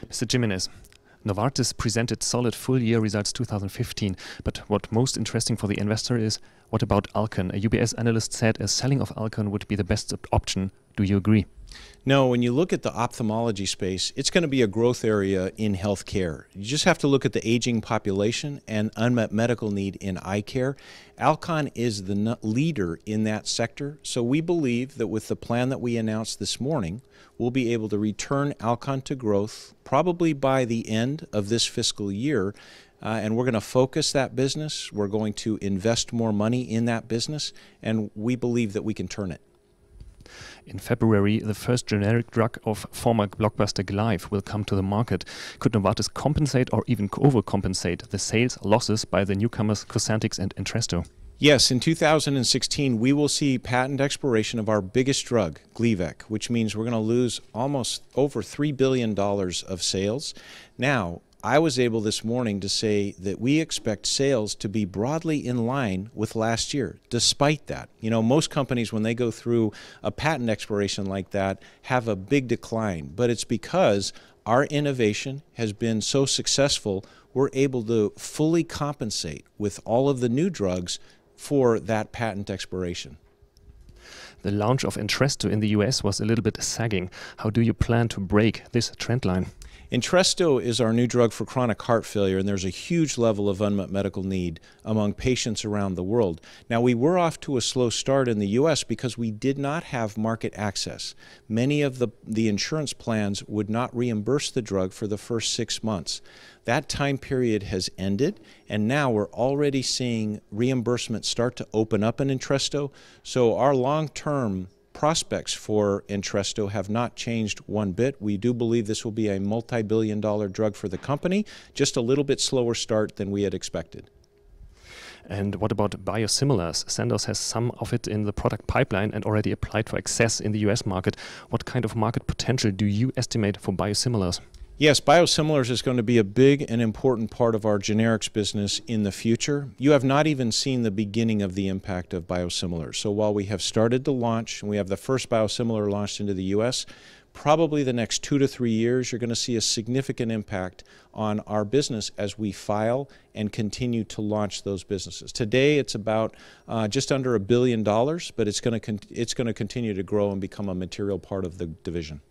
Mr. Jimenez, Novartis presented solid full-year results 2015, but what most interesting for the investor is, what about Alcon? A UBS analyst said a selling of Alcon would be the best option. Do you agree? No, when you look at the ophthalmology space, it's going to be a growth area in healthcare. You just have to look at the aging population and unmet medical need in eye care. Alcon is the leader in that sector, so we believe that with the plan that we announced this morning, we'll be able to return Alcon to growth probably by the end of this fiscal year. And we're going to focus that business. We're going to invest more money in that business, and we believe that we can turn it. In February, the first generic drug of former blockbuster Glyve will come to the market. Could Novartis compensate or even overcompensate the sales losses by the newcomers Cosentyx and Entresto? Yes, in 2016, we will see patent expiration of our biggest drug, Gleevec, which means we're going to lose almost over $3 billion of sales. Now, I was able this morning to say that we expect sales to be broadly in line with last year, despite that. You know, most companies, when they go through a patent expiration like that, have a big decline. But it's because our innovation has been so successful, we're able to fully compensate with all of the new drugs for that patent expiration. The launch of Entresto in the US was a little bit sagging. How do you plan to break this trend line? Entresto is our new drug for chronic heart failure, and there's a huge level of unmet medical need among patients around the world. Now, we were off to a slow start in the U.S. because we did not have market access. Many of the insurance plans would not reimburse the drug for the first 6 months. That time period has ended, and now we're already seeing reimbursement start to open up in Entresto. So our long-term prospects for Entresto have not changed one bit. We do believe this will be a multi-billion-dollar drug for the company, just a little bit slower start than we had expected. And what about biosimilars? Sandoz has some of it in the product pipeline and already applied for access in the US market. What kind of market potential do you estimate for biosimilars? Yes, biosimilars is going to be a big and important part of our generics business in the future. You have not even seen the beginning of the impact of biosimilars. So while we have started to launch, and we have the first biosimilar launched into the U.S., probably the next 2 to 3 years, you're going to see a significant impact on our business as we file and continue to launch those businesses. Today, it's about just under $1 billion, but it's going to continue to grow and become a material part of the division.